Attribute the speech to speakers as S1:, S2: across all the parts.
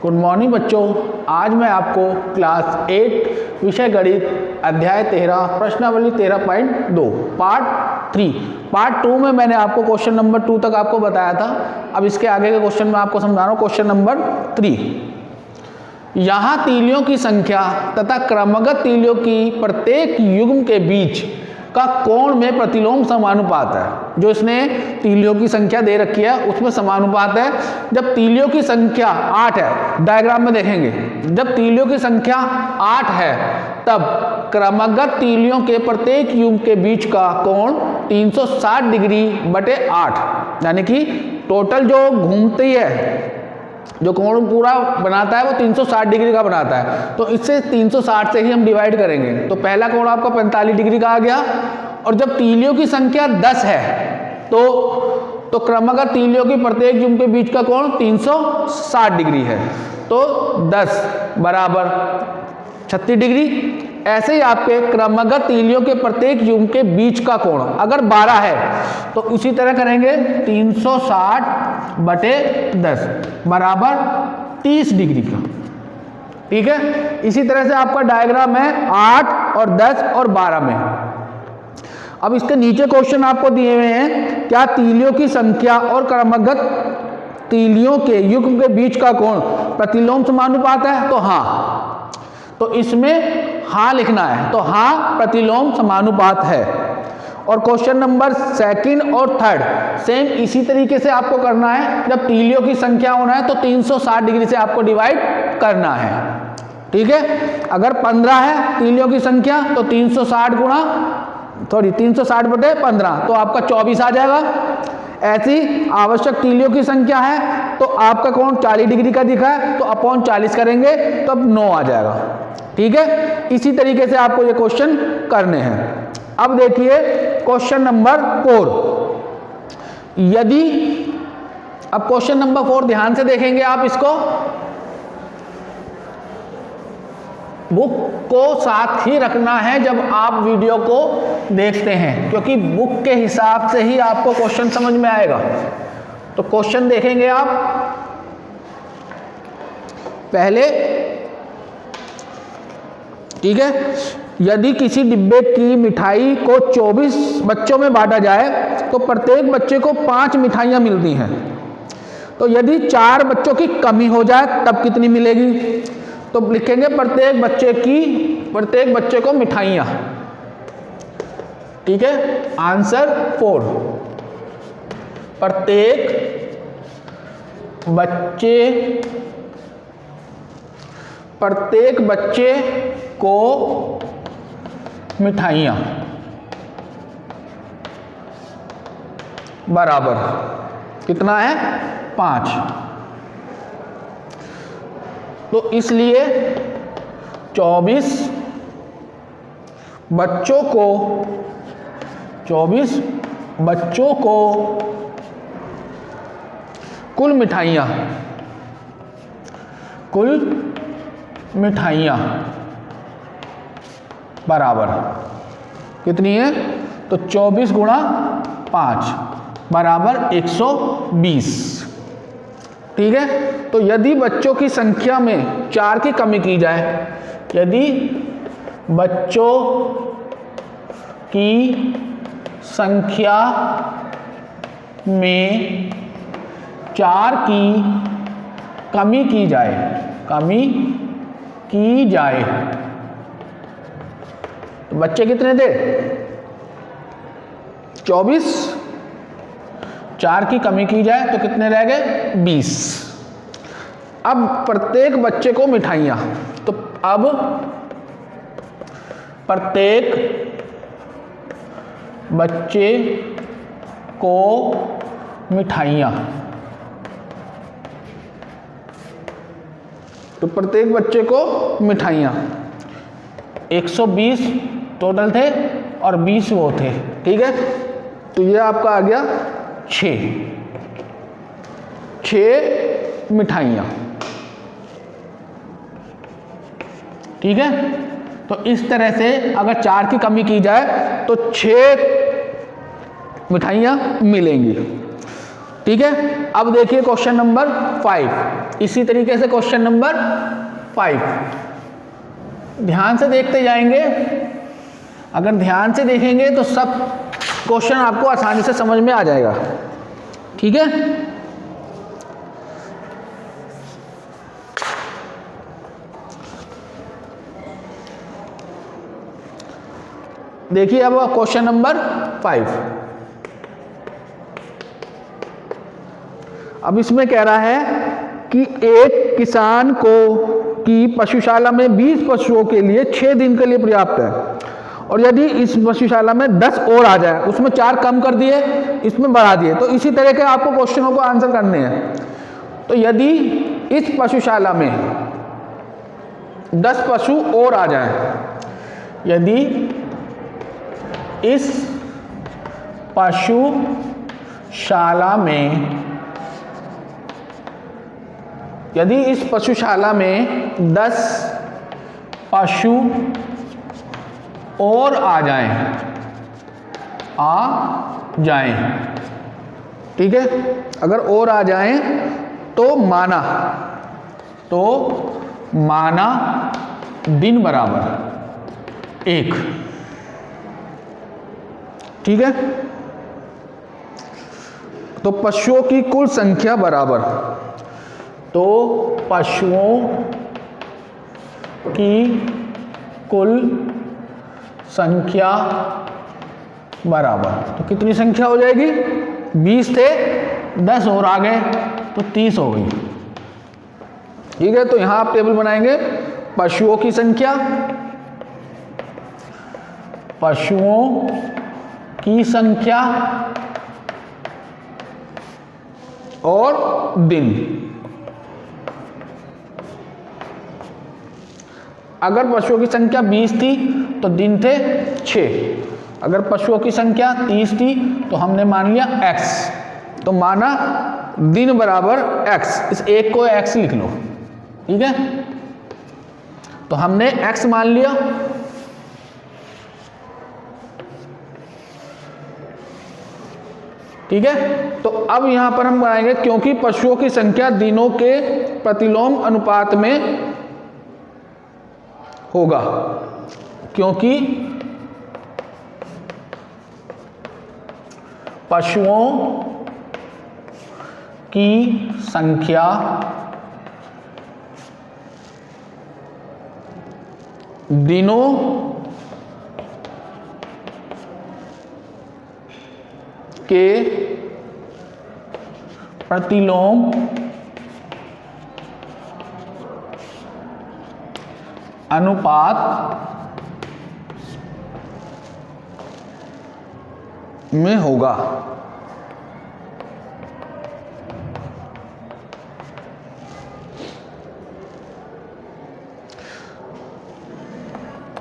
S1: Good morning बच्चों। आज मैं आपको क्लास 8 विषय गणित अध्याय 13 प्रश्नावली 13.2 पार्ट 2 में मैंने आपको क्वेश्चन नंबर 2 तक आपको बताया था। अब इसके आगे के क्वेश्चन में आपको समझा रहा हूँ। क्वेश्चन नंबर 3, यहाँ तीलियों की संख्या तथा क्रमगत तीलियों की प्रत्येक युग्म के बीच का कोण में प्रतिलोम समानुपात है। जो इसने तीलियों की संख्या दे रखी है उसमें समानुपात है। जब तीलियों की संख्या 8 है, डायग्राम में देखेंगे, जब तीलियों की संख्या 8 है तब क्रमगत तीलियों के प्रत्येक युग्म के बीच का कोण 360 डिग्री बटे 8, यानी कि टोटल जो घूमती है, जो कोण पूरा बनाता है वो 360 डिग्री का बनाता है। तो इससे 360 से ही हम डिवाइड करेंगे। तो पहला कोण आपका 45 डिग्री का आ गया। और जब तीलियों की संख्या 10 है तो क्रमगत तीलियों की प्रत्येक युग्म के बीच का कोण 360 डिग्री है। तो 10 बराबर 36 डिग्री। ऐसे ही आपके क्रमगत तीलियों के प्रत्येक युग्म के बीच का कोण अगर 12 है तो उसी तरह करेंगे 360 बटे 10 बराबर 30 डिग्री का। ठीक है, इसी तरह से आपका डायग्राम है 8 और 10 और 12 में। अब इसके नीचे क्वेश्चन आपको दिए हुए हैं, क्या तीलियों की संख्या और क्रमगत तीलियों के युग्म के बीच का कोण प्रतिलोम समानुपात है? तो हाँ, तो इसमें हाँ लिखना है। तो हाँ, प्रतिलोम समानुपात है। और क्वेश्चन नंबर 2 और 3 सेम इसी तरीके से आपको करना है। जब तीलियों की संख्या होना है तो 360 डिग्री से आपको डिवाइड करना है। ठीक है, अगर 15 है तीलियों की संख्या तो 360 बटे 15 तो आपका 24 आ जाएगा। ऐसी आवश्यक तीलियों की संख्या है तो आपका कोण 40 डिग्री का दिखा है तो अपॉन 40 करेंगे तो अब 9 आ जाएगा। ठीक है, इसी तरीके से आपको ये क्वेश्चन करने हैं। अब देखिए क्वेश्चन नंबर 4। यदि अब क्वेश्चन नंबर 4 ध्यान से देखेंगे आप इसको, बुक को साथ ही रखना है जब आप वीडियो को देखते हैं, क्योंकि बुक के हिसाब से ही आपको क्वेश्चन समझ में आएगा। तो क्वेश्चन देखेंगे आप पहले। ठीक है, यदि किसी डिब्बे की मिठाई को 24 बच्चों में बांटा जाए तो प्रत्येक बच्चे को 5 मिठाइयाँ मिलती हैं। तो यदि 4 बच्चों की कमी हो जाए तब कितनी मिलेगी? तो लिखेंगे प्रत्येक बच्चे को मिठाइयाँ। ठीक है, आंसर 4, प्रत्येक बच्चे को मिठाइयाँ बराबर कितना है? 5। तो इसलिए 24 बच्चों को कुल मिठाइयाँ बराबर कितनी है? तो 24 गुणा 5 बराबर 120। ठीक है, तो यदि बच्चों की संख्या में 4 की कमी की जाए, यदि बच्चों की संख्या में 4 की कमी की जाए तो बच्चे कितने थे? 24। 4 की कमी की जाए तो कितने रह गए? 20। अब प्रत्येक बच्चे को मिठाइयाँ, तो अब प्रत्येक बच्चे को मिठाइयाँ, तो प्रत्येक बच्चे को मिठाइयाँ 120 टोटल थे और 20 वो थे। ठीक है, तो ये आपका आ गया 6 मिठाइयाँ। ठीक है, तो इस तरह से अगर 4 की कमी की जाए तो 6 मिठाइयाँ मिलेंगी। ठीक है। अब देखिए क्वेश्चन नंबर 5, इसी तरीके से क्वेश्चन नंबर 5 ध्यान से देखते जाएंगे। अगर ध्यान से देखेंगे तो सब क्वेश्चन आपको आसानी से समझ में आ जाएगा, ठीक है। देखिए अब क्वेश्चन नंबर 5। अब इसमें कह रहा है कि एक किसान को की पशुशाला में 20 पशुओं के लिए 6 दिन के लिए पर्याप्त है, और यदि इस पशुशाला में 10 और आ जाए, उसमें 4 कम कर दिए, इसमें बढ़ा दिए, तो इसी तरह के आपको क्वेश्चनों को आंसर करने हैं। तो यदि इस पशुशाला में 10 पशु और आ जाए, यदि इस पशुशाला में यदि इस पशुशाला में 10 पशु और आ जाएं, ठीक है। अगर और आ जाएं तो माना दिन बराबर 1, ठीक है। तो पशुओं की कुल संख्या बराबर, तो पशुओं की कुल संख्या बराबर, तो कितनी संख्या हो जाएगी? 20 थे, 10 और आ गए तो 30 हो गई, ठीक है। तो यहां आप टेबल बनाएंगे, पशुओं की संख्या, पशुओं की संख्या और दिन। अगर पशुओं की संख्या 20 थी तो दिन थे 6, अगर पशुओं की संख्या 30 थी तो हमने मान लिया x, तो माना दिन बराबर x, इस एक को x लिख लो, ठीक है। तो हमने x मान लिया, ठीक है। तो अब यहां पर हम बनाएंगे, क्योंकि पशुओं की संख्या दिनों के प्रतिलोम अनुपात में होगा, क्योंकि पशुओं की संख्या दिनों के प्रतिलोम अनुपात में होगा।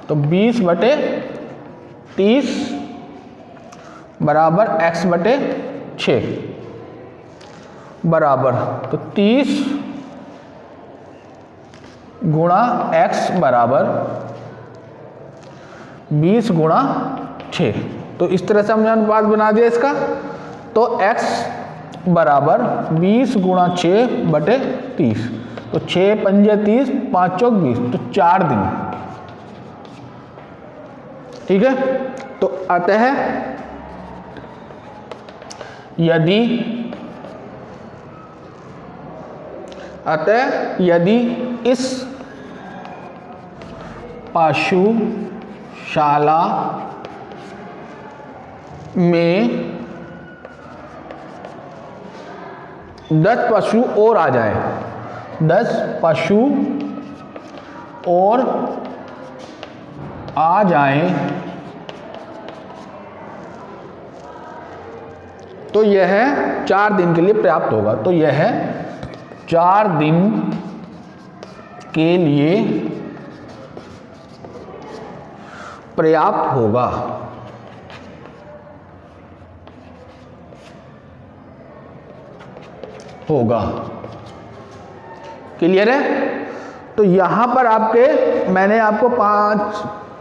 S1: तो 20/30 बराबर x/6 बराबर, तो 30 गुणा x बराबर 20 गुणा 6। तो इस तरह से हमने अनुपात बना दिया इसका। तो x बराबर 20 गुणा 6/30, तो 6 पंजे 30, 5 चौक 20, तो 4 दिन, ठीक है। तो अतः यदि इस पशुशाला में 10 पशु और आ जाए, 10 पशु और आ जाएं, तो यह 4 दिन के लिए पर्याप्त होगा। तो यह 4 दिन के लिए पर्याप्त होगा। क्लियर है? तो यहां पर मैंने आपको 5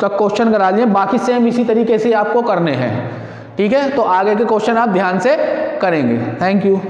S1: का क्वेश्चन करा दिए, बाकी सेम इसी तरीके से आपको करने हैं, ठीक है। तो आगे के क्वेश्चन आप ध्यान से करेंगे। Thank you.